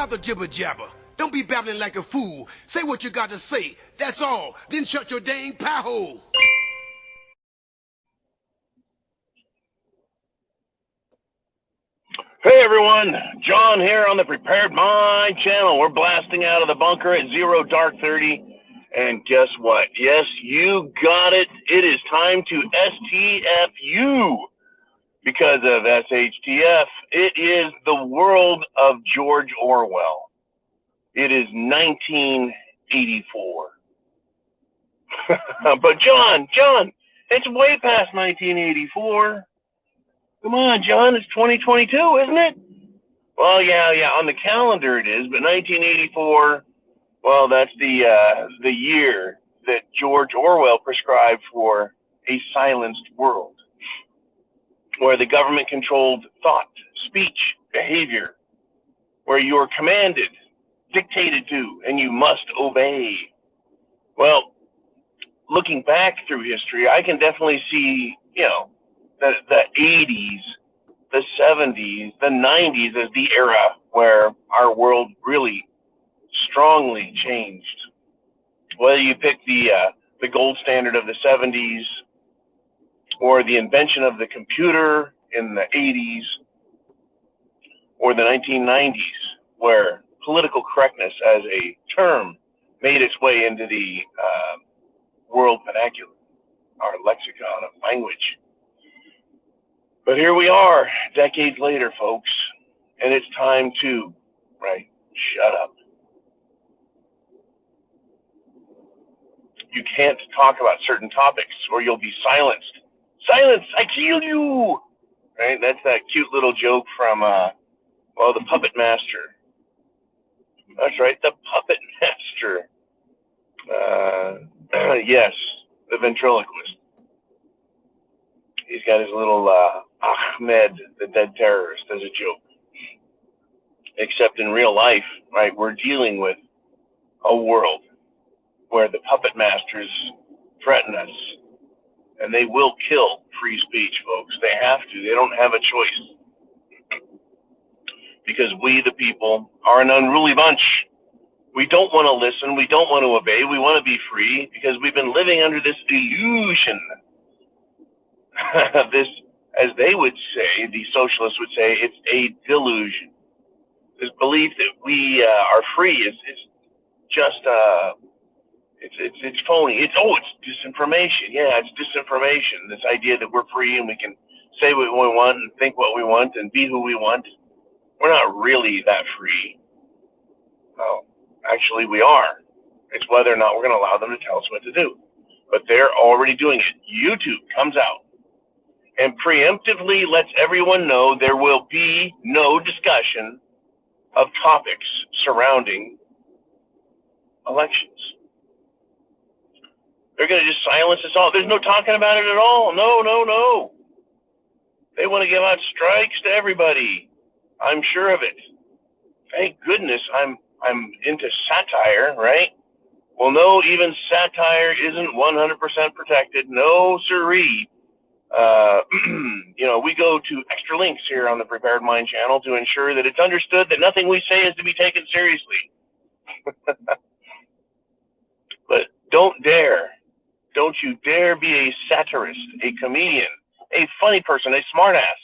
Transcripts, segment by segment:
out the jibber jabber. Don't be babbling like a fool. Say what you got to say. That's all. Then shut your dang pie hole. Hey everyone, John here on the Prepared Mind channel. We're blasting out of the bunker at 0 dark 30. And guess what? Yes, you got it. It is time to STFU. Because of SHTF, it is the world of George Orwell. It is 1984. But John, it's way past 1984. Come on, John, it's 2022, isn't it? Well, yeah, on the calendar it is, but 1984, well, that's the year that George Orwell prescribed for a silenced world, where the government controlled thought, speech, behavior, where you are commanded, dictated to, and you must obey. Well, looking back through history, I can definitely see, the 80s, the 70s, the 90s as the era where our world really strongly changed. Whether you pick the gold standard of the 70s or the invention of the computer in the 80s or the 1990s, where political correctness as a term made its way into the world vernacular, our lexicon of language. But here we are, decades later, folks, and it's time to, shut up. You can't talk about certain topics or you'll be silenced. Silence, I keel you! Right, that's that cute little joke from, the Puppet Master. That's right, the Puppet Master. Yes, the ventriloquist. He's got his little Ahmed, the dead terrorist, as a joke. Except in real life, we're dealing with a world where the puppet masters threaten us. And they will kill free speech, folks. They have to. They don't have a choice. Because we, the people, are an unruly bunch. We don't want to listen. We don't want to obey. We want to be free because we've been living under this illusion. This, as they would say, the socialists would say, it's a delusion. This belief that we are free is just it's phony. It's disinformation. Yeah, it's disinformation. This idea that we're free and we can say what we want and think what we want and be who we want. We're not really that free. Well, actually we are. It's whether or not we're going to allow them to tell us what to do. But they're already doing it. YouTube comes out and preemptively lets everyone know there will be no discussion of topics surrounding elections. They're going to just silence us all. There's no talking about it at all. No. They want to give out strikes to everybody. I'm sure of it. Thank goodness I'm into satire, right? Well, no, even satire isn't 100% protected. No, sirree. We go to extra links here on the Prepared Mind channel to ensure that it's understood that nothing we say is to be taken seriously. But don't you dare be a satirist, a comedian, a funny person, a smartass.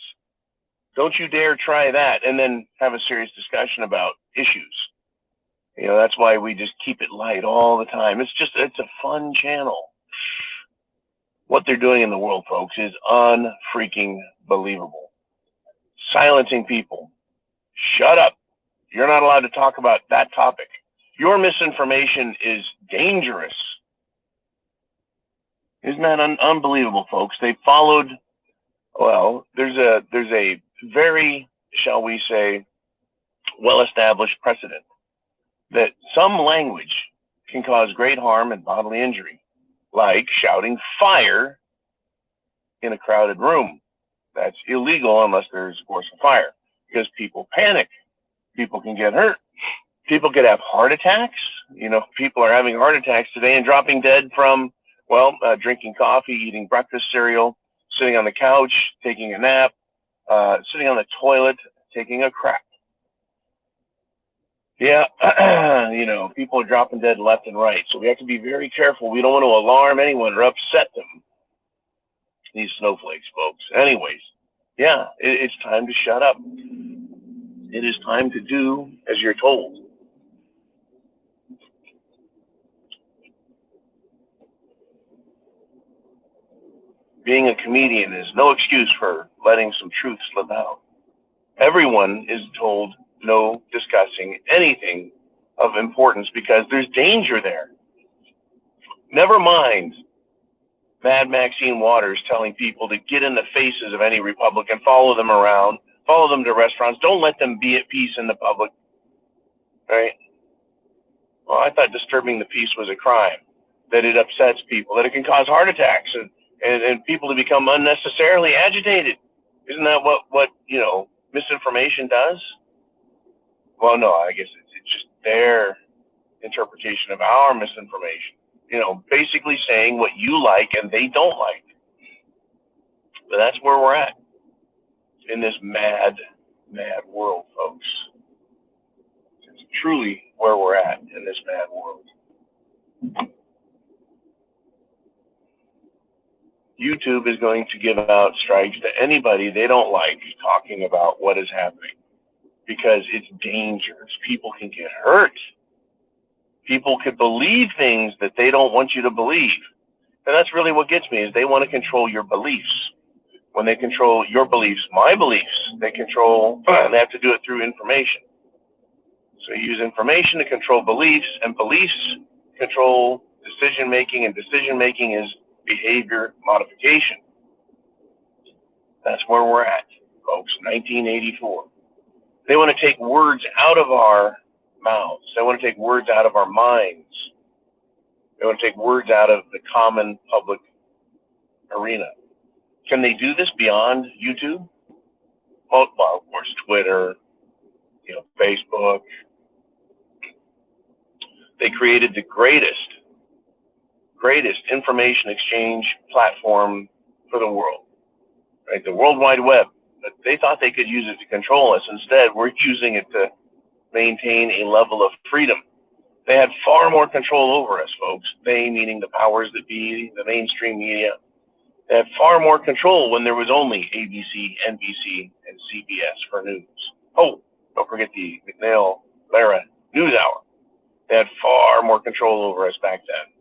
Don't you dare try that and then have a serious discussion about issues. That's why we just keep it light all the time. It's a fun channel. What they're doing in the world, folks, is unfreaking believable. Silencing people. Shut up. You're not allowed to talk about that topic. Your misinformation is dangerous. Isn't that unbelievable, folks? They followed, there's a very, shall we say, well-established precedent that some language can cause great harm and bodily injury, like shouting fire in a crowded room. That's illegal unless there's, of course, a fire, because people panic. People can get hurt. People could have heart attacks. People are having heart attacks today and dropping dead from, drinking coffee, eating breakfast cereal, sitting on the couch, taking a nap, sitting on the toilet, taking a crap. Yeah, people are dropping dead left and right. So we have to be very careful. We don't want to alarm anyone or upset them. These snowflakes, folks. Anyways, yeah, it's time to shut up. It is time to do as you're told. Being a comedian is no excuse for letting some truth slip out. Everyone is told no discussing anything of importance because there's danger there. Never mind Mad Maxine Waters telling people to get in the faces of any Republican, follow them around, follow them to restaurants, don't let them be at peace in the public, right? Well, I thought disturbing the peace was a crime, that it upsets people, that it can cause heart attacks and people to become unnecessarily agitated. Isn't that what misinformation does? Well, no, I guess it's just their interpretation of our misinformation. Basically saying what you like and they don't like. But that's where we're at in this mad, mad world, folks. It's truly where we're at in this mad world. YouTube is going to give out strikes to anybody they don't like talking about what is happening because it's dangerous. People can get hurt. People could believe things that they don't want you to believe. And that's really what gets me, is they want to control your beliefs. When they control your beliefs, my beliefs, they have to do it through information. So you use information to control beliefs, and beliefs control decision-making, and decision-making is behavior modification. That's where we're at, folks, 1984. They want to take words out of our mouths. They want to take words out of our minds. They want to take words out of the common public arena. Can they do this beyond YouTube? Well, of course, Twitter, Facebook. They created the greatest information exchange platform for the world, right? The World Wide Web. But they thought they could use it to control us. Instead, we're using it to maintain a level of freedom. They had far more control over us, folks. They, meaning the powers that be, the mainstream media. They had far more control when there was only ABC, NBC, and CBS for news. Oh, don't forget the McNeil-Lara News Hour. They had far more control over us back then.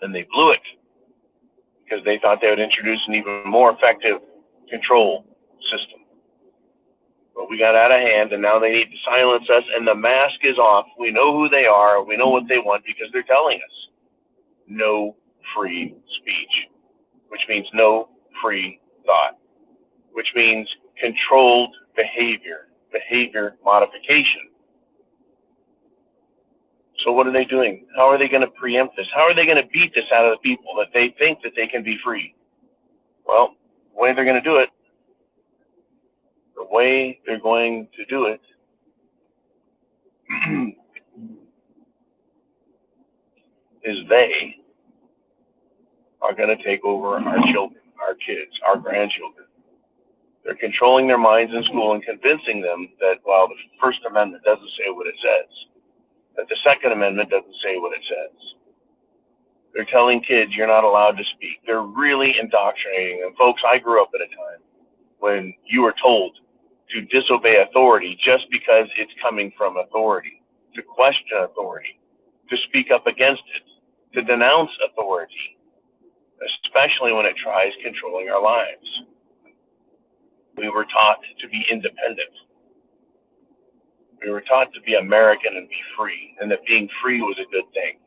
And they blew it because they thought they would introduce an even more effective control system. But we got out of hand, and now they need to silence us, and the mask is off. We know who they are. We know what they want because they're telling us. No free speech, which means no free thought, which means controlled behavior modification. So what are they doing? How are they going to preempt this? How are they going to beat this out of the people that they think that they can be free? Well, the way they're going to do it is they are going to take over our children, our kids, our grandchildren. They're controlling their minds in school and convincing them that while the First Amendment doesn't say what it says, that the Second Amendment doesn't say what it says. They're telling kids you're not allowed to speak. They're really indoctrinating them. Folks, I grew up at a time when you were told to disobey authority just because it's coming from authority, to question authority, to speak up against it, to denounce authority, especially when it tries controlling our lives. We were taught to be independent. We were taught to be American and be free, and that being free was a good thing.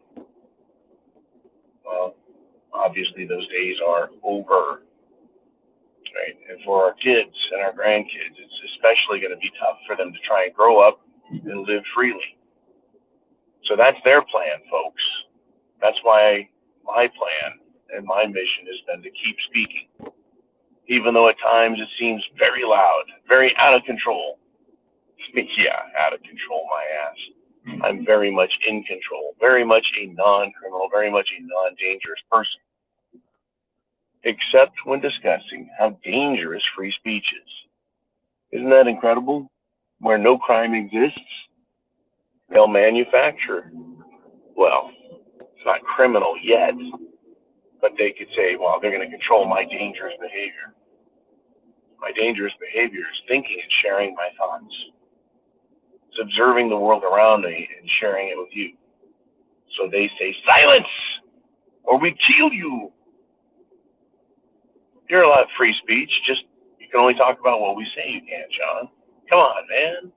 Well, obviously those days are over, right? And for our kids and our grandkids, it's especially going to be tough for them to try and grow up and live freely. So that's their plan, folks. That's why my plan and my mission has been to keep speaking, even though at times it seems very loud, very out of control. Yeah, out of control, my ass. I'm very much in control, very much a non-criminal, very much a non-dangerous person. Except when discussing how dangerous free speech is. Isn't that incredible? Where no crime exists, They'll manufacture, well, it's not criminal yet, but they could say, well, they're going to control my dangerous behavior. My dangerous behavior is thinking and sharing my thoughts. It's observing the world around me and sharing it with you. So they say, silence, or we keel you. You're allowed free speech, just you can only talk about what we say you can't, John. Come on, man.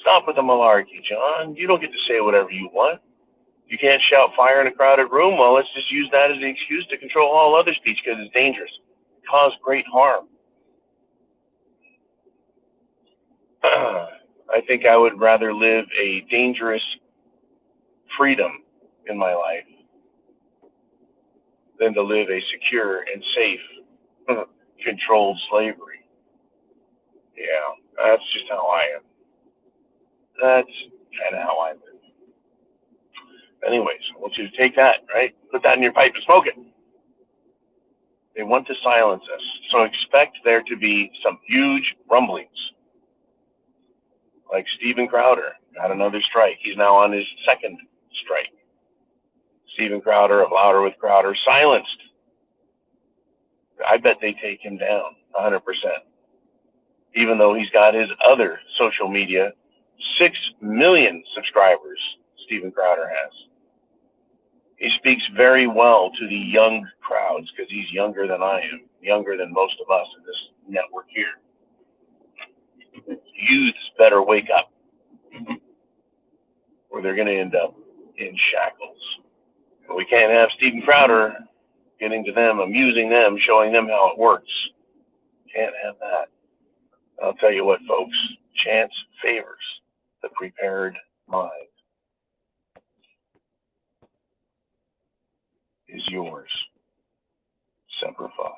Stop with the malarkey, John. You don't get to say whatever you want. You can't shout fire in a crowded room. Well, let's just use that as an excuse to control all other speech because it's dangerous. It causes great harm. I think I would rather live a dangerous freedom in my life than to live a secure and safe, controlled slavery. Yeah, that's just how I am. That's kind of how I live. Anyways, I want you to take that, right? Put that in your pipe and smoke it. They want to silence us. So expect there to be some huge rumblings. Like Steven Crowder got another strike. He's now on his second strike. Steven Crowder of Louder with Crowder silenced. I bet they take him down 100%. Even though he's got his other social media, 6 million subscribers Steven Crowder has. He speaks very well to the young crowds because he's younger than I am, younger than most of us in this network here. Youths better wake up, or they're going to end up in shackles. And we can't have Steven Crowder getting to them, amusing them, showing them how it works. Can't have that. I'll tell you what, folks, chance favors the prepared mind. Is yours. Semper Fi.